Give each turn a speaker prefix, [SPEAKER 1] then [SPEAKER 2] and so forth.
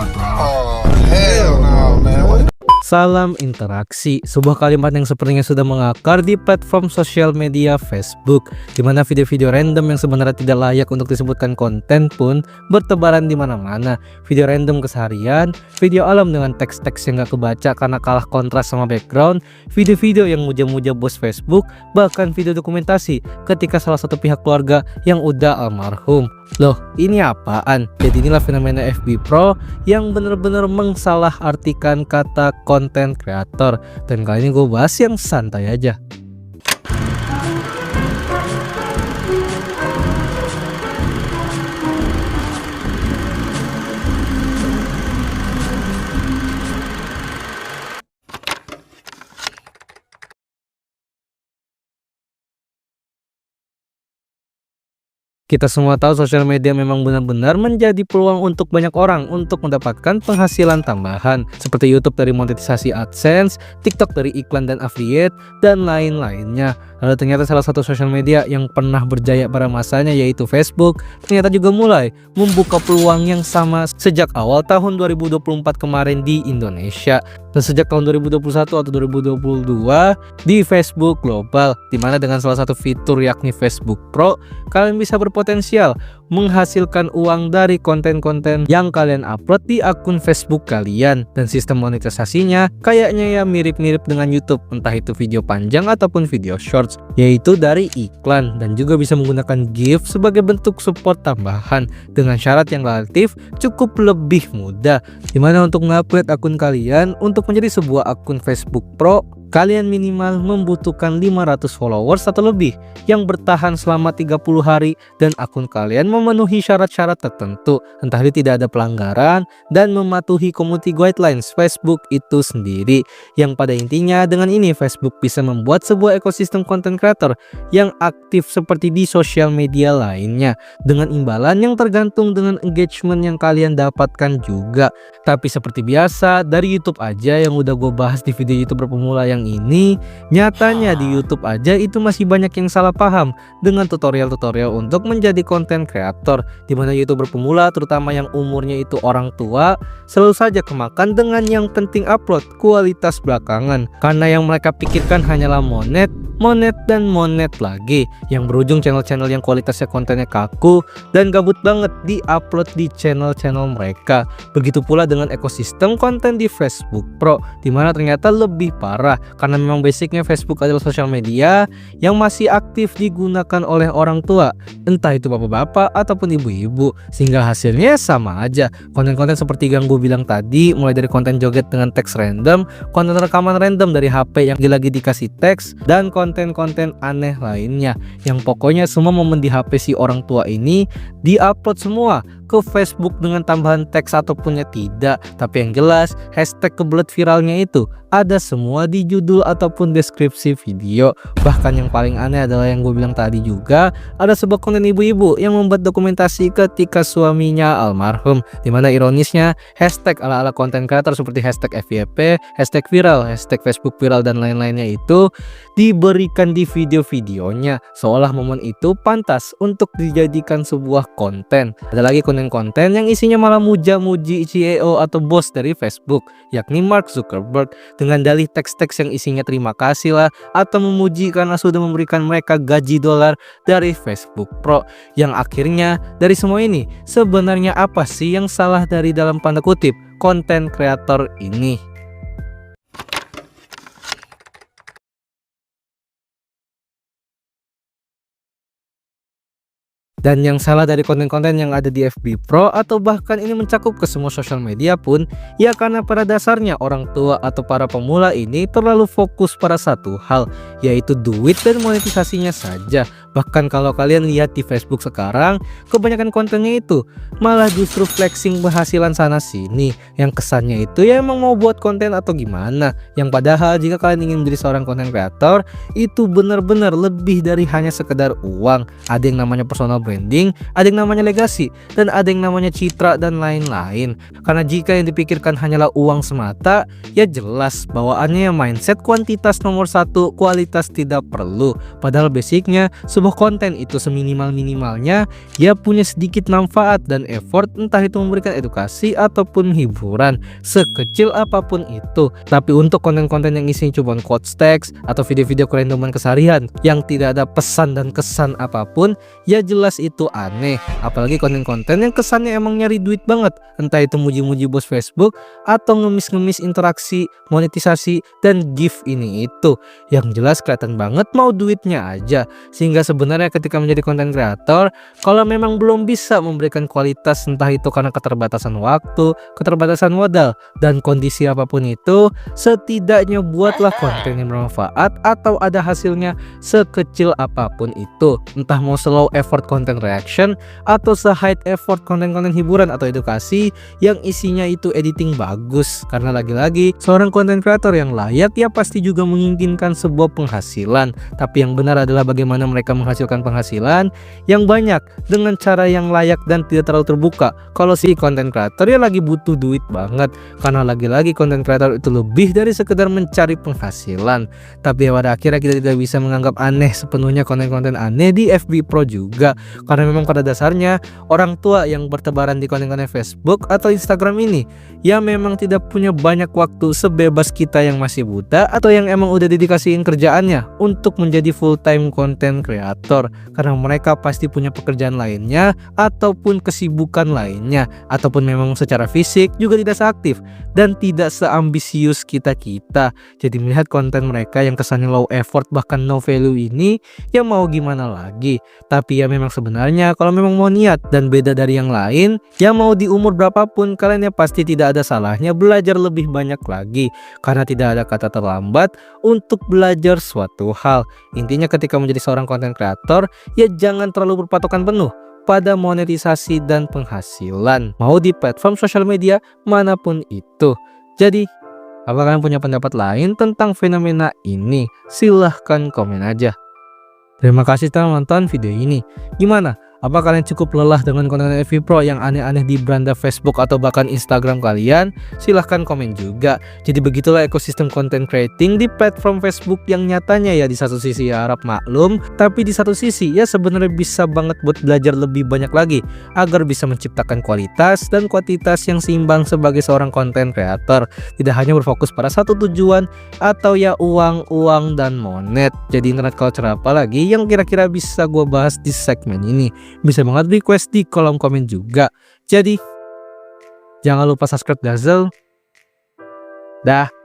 [SPEAKER 1] Oh, hell no, man. What?
[SPEAKER 2] Salam interaksi, sebuah kalimat yang sepertinya sudah mengakar di platform sosial media Facebook, di mana video-video random yang sebenarnya tidak layak untuk disebutkan konten pun bertebaran di mana-mana. Video random keseharian, video alam dengan teks-teks yang gak kebaca karena kalah kontras sama background, video-video yang muja-muja bos Facebook, bahkan video dokumentasi ketika salah satu pihak keluarga yang udah almarhum. Loh, ini apaan? Jadi inilah fenomena FB Pro yang bener-bener mengsalahartikan kata konten kreator. Dan kali ini gue bahas yang santai aja. Kita semua tahu sosial media memang benar-benar menjadi peluang untuk banyak orang untuk mendapatkan penghasilan tambahan, seperti YouTube dari monetisasi AdSense, TikTok dari iklan dan affiliate, dan lain-lainnya. Lalu ternyata salah satu sosial media yang pernah berjaya pada masanya, yaitu Facebook, ternyata juga mulai membuka peluang yang sama sejak awal tahun 2024 kemarin di Indonesia. Dan sejak tahun 2021 atau 2022 di Facebook Global, dimana dengan salah satu fitur yakni Facebook Pro, kalian bisa berpotensial menghasilkan uang dari konten-konten yang kalian upload di akun Facebook kalian. Dan sistem monetisasinya kayaknya ya mirip-mirip dengan YouTube, entah itu video panjang ataupun video shorts, yaitu dari iklan, dan juga bisa menggunakan gift sebagai bentuk support tambahan dengan syarat yang relatif cukup lebih mudah, dimana untuk nge-upgrade akun kalian untuk menjadi sebuah akun Facebook Pro, kalian minimal membutuhkan 500 followers atau lebih yang bertahan selama 30 hari dan akun kalian memenuhi syarat-syarat tertentu, entah itu tidak ada pelanggaran dan mematuhi community guidelines Facebook itu sendiri. Yang pada intinya dengan ini Facebook bisa membuat sebuah ekosistem content creator yang aktif seperti di sosial media lainnya, dengan imbalan yang tergantung dengan engagement yang kalian dapatkan juga. Tapi seperti biasa dari YouTube aja yang udah gue bahas di video YouTuber pemula yang ini, nyatanya di YouTube aja itu masih banyak yang salah paham dengan tutorial-tutorial untuk menjadi konten kreator, dimana YouTuber pemula terutama yang umurnya itu orang tua selalu saja kemakan dengan yang penting upload kualitas belakangan, karena yang mereka pikirkan hanyalah monet dan monet lagi, yang berujung channel-channel yang kualitasnya kontennya kaku dan gabut banget di-upload di channel-channel mereka. Begitu pula dengan ekosistem konten di Facebook Pro, dimana ternyata lebih parah, karena memang basicnya Facebook adalah sosial media yang masih aktif digunakan oleh orang tua, entah itu bapak-bapak ataupun ibu-ibu, sehingga hasilnya sama aja. Konten-konten seperti yang gue bilang tadi, mulai dari konten joget dengan teks random, konten rekaman random dari HP yang lagi dikasih teks, dan konten-konten aneh lainnya, yang pokoknya semua momen di HP si orang tua ini diupload semua ke Facebook dengan tambahan teks ataupun tidak. Tapi yang jelas hashtag kebelet viralnya itu ada semua di judul ataupun deskripsi video. Bahkan yang paling aneh adalah yang gue bilang tadi juga, ada sebuah konten ibu-ibu yang membuat dokumentasi ketika suaminya almarhum, dimana ironisnya hashtag ala-ala konten creator seperti hashtag FYP, hashtag viral, hashtag Facebook viral dan lain-lainnya itu diberikan di video-videonya, seolah momen itu pantas untuk dijadikan sebuah konten. Ada lagi konten-konten yang isinya malah muja-muji CEO atau bos dari Facebook, yakni Mark Zuckerberg, dengan dalih teks-teks yang isinya terima kasih lah atau memuji karena sudah memberikan mereka gaji dolar dari Facebook Pro. Yang akhirnya dari semua ini, sebenarnya apa sih yang salah dari dalam tanda kutip konten kreator ini? Dan yang salah dari konten-konten yang ada di FB Pro atau bahkan ini mencakup ke semua sosial media pun, ya karena pada dasarnya orang tua atau para pemula ini terlalu fokus pada satu hal, yaitu duit dan monetisasinya saja. Bahkan kalau kalian lihat di Facebook sekarang, kebanyakan kontennya itu malah justru flexing penghasilan sana sini, yang kesannya itu ya emang mau buat konten atau gimana. Yang padahal jika kalian ingin menjadi seorang konten kreator, itu benar-benar lebih dari hanya sekedar uang. Ada yang namanya personal branding, ada yang namanya legasi, dan ada yang namanya citra dan lain-lain. Karena jika yang dipikirkan hanyalah uang semata, ya jelas bawaannya ya mindset kuantitas nomor satu, kualitas tidak perlu. Padahal basicnya sebuah konten itu seminimal-minimalnya ya punya sedikit manfaat dan effort, entah itu memberikan edukasi ataupun hiburan, sekecil apapun itu. Tapi untuk konten-konten yang isinya cuma quotes teks atau video-video kerandoman keseharian yang tidak ada pesan dan kesan apapun, ya jelas itu aneh. Apalagi konten-konten yang kesannya emang nyari duit banget, entah itu muji-muji bos Facebook atau ngemis-ngemis interaksi, monetisasi, dan gift ini itu. Yang jelas kelihatan banget mau duitnya aja. Sehingga sebenarnya ketika menjadi konten kreator, kalau memang belum bisa memberikan kualitas, entah itu karena keterbatasan waktu, keterbatasan modal, dan kondisi apapun itu, setidaknya buatlah konten yang bermanfaat atau ada hasilnya sekecil apapun itu. Entah mau slow effort content reaction atau high effort konten-konten hiburan atau edukasi yang isinya itu editing bagus. Karena lagi-lagi seorang konten kreator yang layak ya pasti juga menginginkan sebuah penghasilan. Tapi yang benar adalah bagaimana mereka menghasilkan penghasilan yang banyak dengan cara yang layak dan tidak terlalu terbuka. Kalau si konten kreator ya lagi butuh duit banget, karena lagi-lagi konten kreator itu lebih dari sekedar mencari penghasilan. Tapi ya pada akhirnya kita tidak bisa menganggap aneh sepenuhnya konten-konten aneh di FB Pro juga, karena memang pada dasarnya orang tua yang bertebaran di konten-konten Facebook atau Instagram ini ya memang tidak punya banyak waktu sebebas kita yang masih buta atau yang emang udah dedikasiin kerjaannya untuk menjadi full time content creator, karena mereka pasti punya pekerjaan lainnya ataupun kesibukan lainnya, ataupun memang secara fisik juga tidak seaktif dan tidak seambisius kita-kita. Jadi melihat konten mereka yang kesannya low effort bahkan no value ini ya mau gimana lagi. Tapi ya memang sebenarnya kalau memang mau niat dan beda dari yang lain, ya mau di umur berapapun kalian ya pasti tidak ada salahnya belajar lebih banyak lagi, karena tidak ada kata terlambat untuk belajar suatu hal. Intinya ketika menjadi seorang konten kreator ya jangan terlalu berpatokan penuh pada monetisasi dan penghasilan, mau di platform sosial media manapun itu. Jadi apa kalian punya pendapat lain tentang fenomena ini? Silahkan komen aja. Terima kasih telah menonton video ini. Gimana? Apa kalian cukup lelah dengan konten FB Pro yang aneh-aneh di beranda Facebook atau bahkan Instagram kalian? Silahkan komen juga. Jadi begitulah ekosistem content creating di platform Facebook yang nyatanya ya di satu sisi ya harap maklum, tapi di satu sisi ya sebenarnya bisa banget buat belajar lebih banyak lagi agar bisa menciptakan kualitas dan kuantitas yang seimbang sebagai seorang content creator. Tidak hanya berfokus pada satu tujuan atau ya uang dan monet. Jadi internet culture apa lagi yang kira-kira bisa gue bahas di segmen ini? Bisa banget request di kolom komen juga. Jadi jangan lupa subscribe Dazzle. Dah.